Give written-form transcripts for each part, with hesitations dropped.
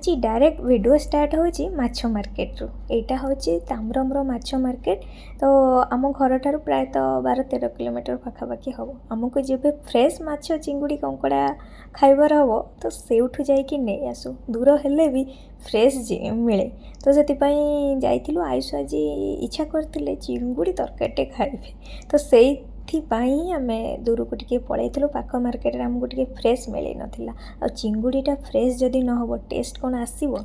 आज direct video start होची माछ मार्केट रू एटा होची ताम्रमर माछ मार्केट। तो आम घर ठारू प्राय 12-13 किलोमीटर पाखापाखि हम आमको जब फ्रेश माछ चिंगुड़ी कंकड़ा खाइबार हम तो सेठू जाइकी नहीं आसू दूर हेले भी फ्रेश मिले। तो से जाइलु आयुष आज इच्छा करते चिंगुड़ी तरकारीटे खाइबे तो से आम दूर को टे पलू पाख मार्केट आमको टे फ्रेश मिल नाला आ चिंगुड़ीटा फ्रेश जदि न हो टेस्ट कौन आसो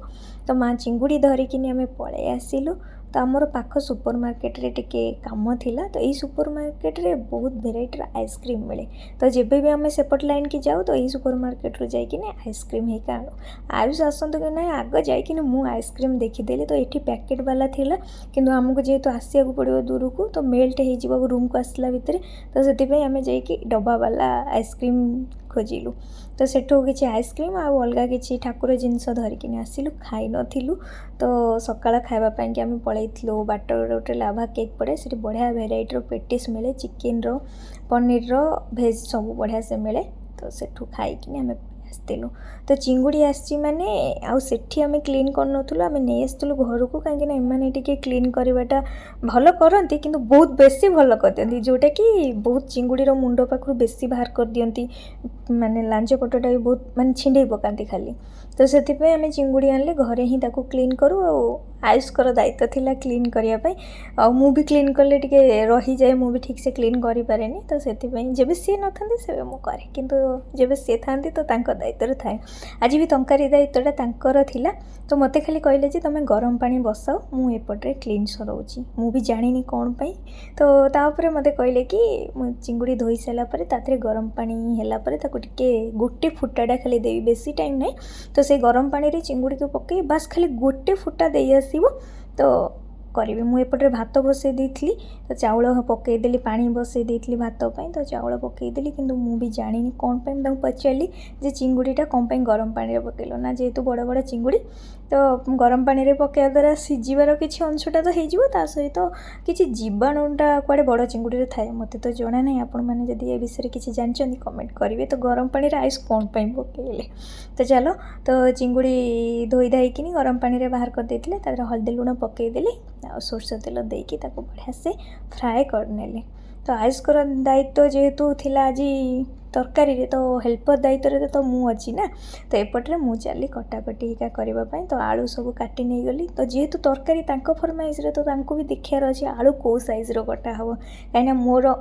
तो माँ चिंगुड़ी धरिकी आम पलि आसिलु। तो आमर पाख सुपर मार्केट रे टिके काम थिला तो यही सुपर मार्केट रे बहुत भेराइटर आइसक्रीम मिले। तो जब भी आम सेपट लाइन की जाऊ तो यही सुपर मार्केट रू जाइकिन आइसक्रीम ही आणु आयुष आसतु कि ना आग जाइकिन मु आइसक्रीम देखीदेली तो ये पैकेट वाला थिला किंतु आमको जेहेतु आसिया पड़ो दूर को तो मेल्ट हो रूम को आसला भितर तो से आम जाइए डब्बा वाला आइसक्रीम खोजिलु। तो सेठू किसी आइसक्रीम आउ अलग किसी ठाकुर जिनस धरिकी आसिलु खाई नथिलु। तो सकाळ खाइबापाई कि आम पलैलु बाट गोटे लाभा केक पड़े से बढ़िया भेराइटर पेटिस मिले चिकेन रो पनीर रो भेज सब बढ़िया से मिले। तो सेठू खाइकिन आम आसलु तो चिंगुड़ी आसी माने आउ सेठी आम क्लीन करनथुलु आम नहीं आसलु घर को कहीं एमाने टिके क्लीन करवाटा भल करती किंतु बहुत बेसी भल कर दियंती जोटा कि बहुत चिंगुड़ीर मुंड पाखरु बेसी बाहर कर दियंती माने लांज पटटा भी बहुत माने छिंडे पकाती खाली। तो से आम चिंगुड़ी आनले घरे ही ताको क्लीन करूँ आयुषकर दायित्व थिला क्लीन करने आ मु भी क्लीन कले टिके रही जाए मु भी ठीक से क्लीन करि पारेनी। तो से जब सी न था से मु करे किंतु जब सी था तो तांको दायित्व थाए आज भी तंकारी दायित्वटा तांकर थिला। तो मते खाली कहले जे तमे गरम पानी बसाओ मु एपटे क्लीन सरोची मु भी जानिनी कौन पाई। तो तापर मते कहले कि मु चिंगुड़ी धोई सारा पर तातरे गरम पानी हैला पर ताको टिके गोटे फुटाटा खाली देवी बेसी टाइम नहीं। तो से गरम पानी रे चिंगुड़ी को पके बस खाली गोटे फुटा दे आसीबो तो करी मु एपटे भात बसई देइथली तो चाउल पकईदेली पानी बसई देइथली भात पाई तो चाउल पकईदेली किंतु मु भी जानिनी कौन पाई ताको पचारली जे चिंगुड़ीटा कौन पाई गरम पानी रे पकेलो ना जेहेतु बड़ बड़ चिंगुड़ी तो गरम पानी रे पकेया द्वारा सिझिबार किसी अंशटा तो हो ता सहित तो किसी जीवाणुटा कुआडे बड़ चिंगुड़ी रे थाए मते तो जना नहीं। आपण मैंने जदि ए विषय किसी जानछन्ती कमेंट करेंगे तो गरम पानी रे आइस कौन पाई पकेले। तो चलो तो चिंगुड़ी धोई धाइकिनी गरम पानी रे बाहर कर देथिले तापर हल्दी लुण पकईदेली आ सोरष तेल देकी ताको बढ़िया से फ्राए करनेले। तो आयुषकर दायित्व जेहेतु थिला आज तरकारी रे तो हेल्पर दायित्व रे तो मु अच्छी ना तो एपटे मु चली कटाकटी हिका करने तो आलू सब काटी नहीं गली। तो जेहेतु तरकारी तांको फरमाइश रे तो तांको भी देखार अच्छे आलू कौ साइज रो कटा हम कहीं मोर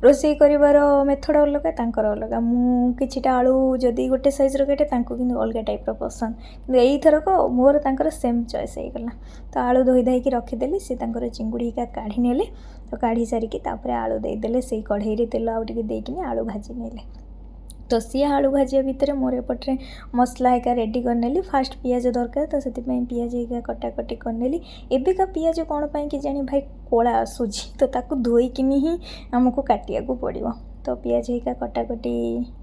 रोषे कर मेथड अलग तांकर अलग मु किछिटा आलू जदि गोटे साइज काटे तांको किंतु अलग टाइप रो पसंद किंतु एई थरक मोर तांकर सेम चॉइस हो गला। तो आलू धोई धाइकी रखीदेली से तांकर चिंगुड़ी हिका काढ़ी नेले तो काढ़ी सारिकी तापर आलू देदेले से कढ़ई रे तेल आउ टिके देकिनी आलू भाजी नेले। तो सी आलू भाजिया भितर मोर एपटे मसला एका रेडी करनेली फास्ट पियाज दरकार तो से पियाज एका कटाकटी करनेली। एबेका पियाज कौन पाई कि जानी भाई कोला आसूची तो ताकू धोईकिनी ही आमको काटिया को पड़िबो। तो पियाज एका कटाकटी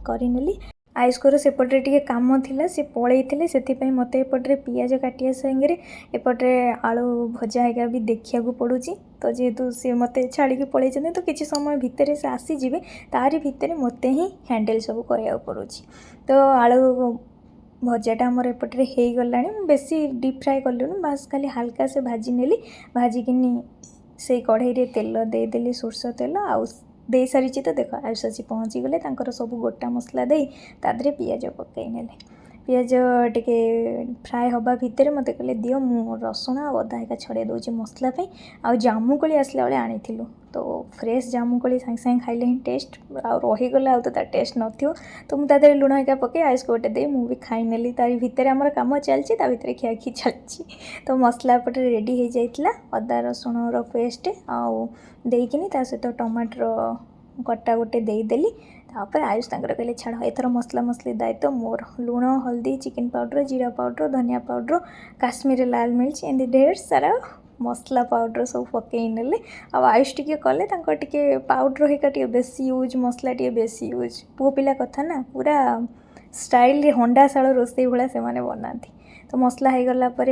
करनेली आयुषकर सेपटे टिके काम थिला से पलैथिले सेथिपई मते एपटे पियाज काटिया संगे एपटे आलू भजा हेगा भी देखिया को पड़ुची। तो जेहेतु सी मते छाड़ी पलैच तो किसी समय भितर से आसीजे तारी भितर मते ही हैंडल सब करिया पड़ुची। तो आलू भजाटा आमर एपटे हो गला बेसी डीप फ्राए कलुनी बास खाली हल्का से भाजी नेली भाजिकिनी से कढ़ई रे तेल देदेली सोरष तेल आउ दे सारी तो देख आयुष आसी पहुँची गले सब गोटा मसला दे तादरे पियाज पकई नेले पियाज टिके फ्राए हवा भितर मते कहले दियो मु रसुण आ अदा एका छड़े दूची मसला पे आ जामुकोली आसला बेले आनीथिलु। तो फ्रेश जामुकोली सांगे सांगे खाइले ही टेस्ट आ रहीगला आ तो तार टेस्ट नथियो तो मुझे लुण एका पके आयुष गोटे दे मु भी खाई नेली तारी भितर आमर काम चलची ता भितर खियाखी चलची। तो मसला पटे रेडी हो जाइतला अदा रसुण रो पेस्ट आउ देकिनी ता सहित टमाटर कटा गोटे देदेली तापर आयुष तांकर कहले छाड़ एथर मसला मसली दायित्व मोर लुण हल्दी चिकेन पाउडर जीरा पाउडर धनिया पाउडर काश्मीरी लाल मिर्च एंदी ढेर सारा मसला पाउडर सब पकई नेले आ आयुष टिके कले तांकर टिके पाउडर हिका टिके बेसी यूज मसला टिके बेसी यूज पुओ पिला कथा ना पूरा स्टाइल रे हंडाशाल रोषे भाया से माने बनाती। तो मसला हो गला पर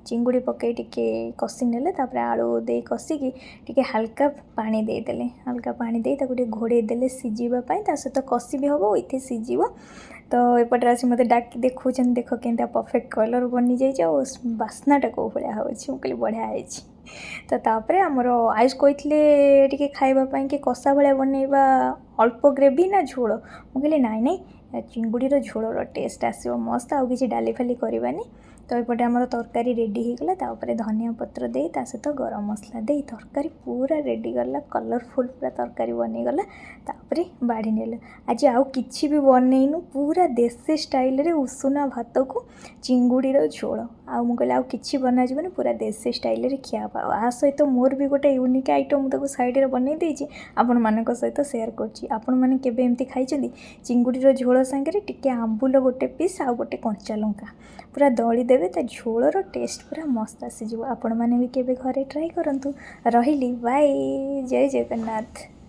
चिंगुड़ी पकई टिके कषि नेले तापर आलू दे कषिकी टिके हल्का पानी देदेले हल्का पानी दे ताको टिके घोड़े देले सिझिबा पई ता सहित कषि भी हबो इथे सिझिबो ତ ଏପଟରେ ଆସି ମୋତେ ଡାକି ଦେଖାଉଛନ୍ତି ଦେଖ କେମିତିଆ ପରଫେକ୍ଟ କଲର୍ ବନିଯାଇଛି ଆଉ ବାସ୍ନାଟା କେଉଁ ଭଳିଆ ହେଉଛି। ମୁଁ କହିଲି ବଢ଼ିଆ ହେଇଛି। ତ ତାପରେ ଆମର ଆୟୁଷ କହିଥିଲେ ଟିକେ ଖାଇବା ପାଇଁ କି କଷା ଭଳିଆ ବନେଇବା, ଅଳ୍ପ ଗ୍ରେଭି ନା ଝୋଳ। ମୁଁ କହିଲି ନାଇଁ ନାଇଁ ଚିଙ୍ଗୁଡ଼ିର ଝୋଳର ଟେଷ୍ଟ ଆସିବ ମସ୍ତ, ଆଉ କିଛି ଡାଲି ଫାଲି କରିବାନି। ତ ଏପଟେ ଆମର ତରକାରୀ ରେଡ଼ି ହେଇଗଲା, ତାପରେ ଧନିଆ ପତ୍ର ଦେଇ ତା ସହିତ ଗରମ ମସଲା ଦେଇ ତରକାରୀ ପୁରା ରେଡ଼ି ଗଲା, କଲରଫୁଲ୍ ପୁରା ତରକାରୀ ବନିଗଲା। ତାପରେ ବାଢ଼ି ନେଲୁ। ଆଜି ଆଉ କିଛି ବି ବନେଇନୁ, ପୁରା ଦେଶୀ ଷ୍ଟାଇଲ୍ରେ ଉଷୁନା ଭାତକୁ ଚିଙ୍ଗୁଡ଼ିର ଝୋଳ। ଆଉ ମୁଁ କହିଲି ଆଉ କିଛି ବନାଯିବନି, ପୁରା ଦେଶୀ ଷ୍ଟାଇଲ୍ରେ ଖିଆ ହବ। ଆ ସହିତ ମୋର ବି ଗୋଟେ ୟୁନିକ୍ ଆଇଟମ୍ ମୁଁ ତାକୁ ସାଇଡ଼୍ରେ ବନେଇ ଦେଇଛି, ଆପଣମାନଙ୍କ ସହିତ ସେୟାର କରୁଛି। ଆପଣମାନେ କେବେ ଏମିତି ଖାଇଛନ୍ତି? ଚିଙ୍ଗୁଡ଼ିର ଝୋଳ ସାଙ୍ଗରେ ଟିକେ ଆମ୍ବୁଲ ଗୋଟେ ପିସ୍ ଆଉ ଗୋଟେ କଞ୍ଚା ଲଙ୍କା ପୁରା ଦଳି ଦେବେ, ତା ଝୋଳର ଟେଷ୍ଟ ପୁରା ମସ୍ତ ଆସିଯିବ। ଆପଣମାନେ ବି କେବେ ଘରେ ଟ୍ରାଏ କରନ୍ତୁ। ରହିଲି, ବାଏ, ଜୟ ଜଗନ୍ନାଥ।